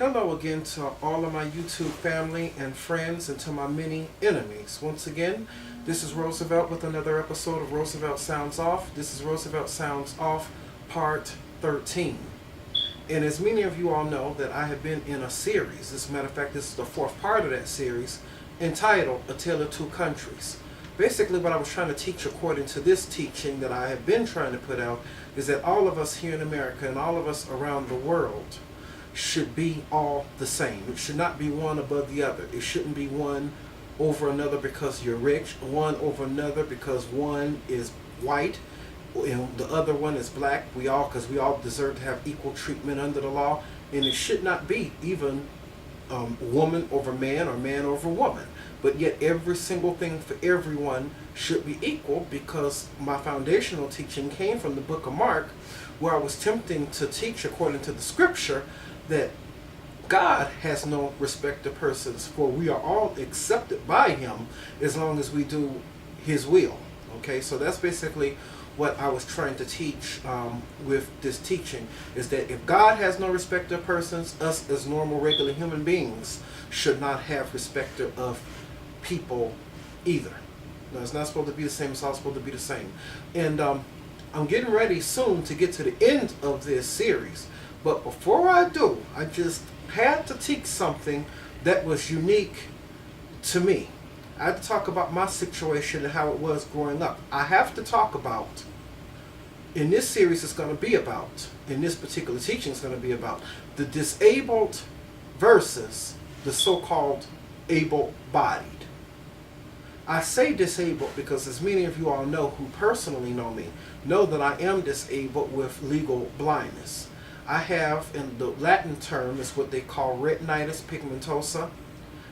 Hello again to all of my YouTube family and friends and to my many enemies. Once again, this is Roosevelt with another episode of Roosevelt Sounds Off. This is Roosevelt Sounds Off Part 13. And as many of you all know, that I have been in a series. As a matter of fact, this is the fourth part of that series, entitled A Tale of Two Countries. Basically, what I was trying to teach according to this teaching that I have been trying to put out is that all of us here in America and all of us around the world should be all the same. It should not be one above the other. It shouldn't be one over another because you're rich, one over another because one is white, and the other one is black. Because we all deserve to have equal treatment under the law, and it should not be even woman over man or man over woman. But yet every single thing for everyone should be equal, because my foundational teaching came from the book of Mark, where I was attempting to teach according to the scripture that God has no respect to persons, for we are all accepted by him as long as we do his will. Okay, so that's basically what I was trying to teach with this teaching, is that if God has no respect to persons, us as normal regular human beings should not have respect of people either. No, it's not supposed to be the same. It's all supposed to be the same. And I'm getting ready soon to get to the end of this series. But before I do, I just had to teach something that was unique to me. I had to talk about my situation and how it was growing up. I have to talk about, in this series it's going to be about, in this particular teaching it's going to be about, the disabled versus the so-called able-bodied. I say disabled because, as many of you all know who personally know me, know that I am disabled with legal blindness. I have, in the Latin term, is what they call retinitis pigmentosa.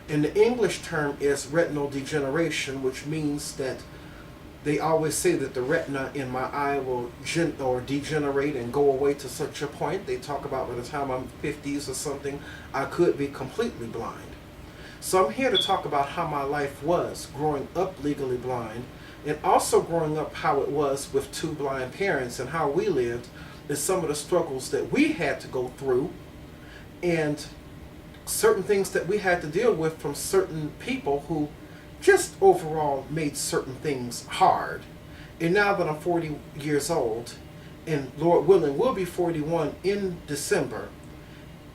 And the English term is retinal degeneration, which means that they always say that the retina in my eye will degenerate and go away to such a point. They talk about by the time I'm 50s or something, I could be completely blind. So I'm here to talk about how my life was growing up legally blind, and also growing up how it was with two blind parents and how we lived, and some of the struggles that we had to go through, and certain things that we had to deal with from certain people who just overall made certain things hard. And now that I'm 40 years old, and Lord willing will be 41 in December,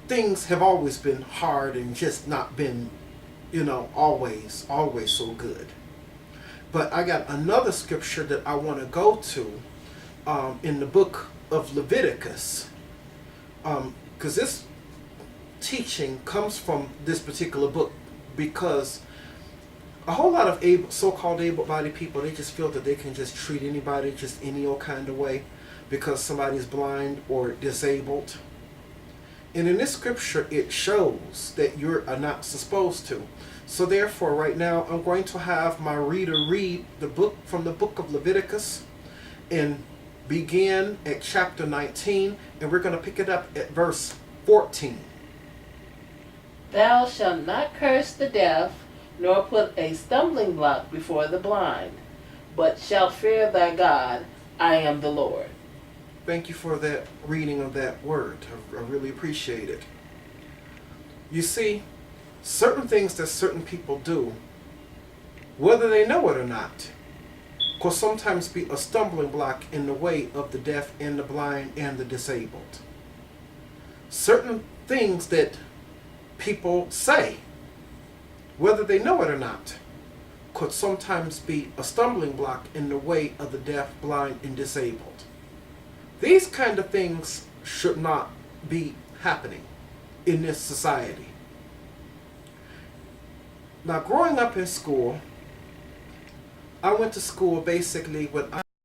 things have always been hard and just not been, always so good. But I got another scripture that I want to go to in the book of Leviticus, because this teaching comes from this particular book, because a whole lot of so-called able-bodied people, they just feel that they can just treat anybody just any old kind of way because somebody's blind or disabled. And in this scripture, it shows that you're not supposed to. So therefore, right now, I'm going to have my reader read the book from the book of Leviticus and begin at chapter 19, and we're going to pick it up at verse 14. Thou shalt not curse the deaf, nor put a stumbling block before the blind, but shalt fear thy God. I am the Lord. Thank you for that reading of that word. I really appreciate it. You see, certain things that certain people do, whether they know it or not, could sometimes be a stumbling block in the way of the deaf and the blind and the disabled. Certain things that people say, whether they know it or not, could sometimes be a stumbling block in the way of the deaf, blind, and disabled. These kind of things should not be happening in this society. Now, growing up in school, I went to school basically when I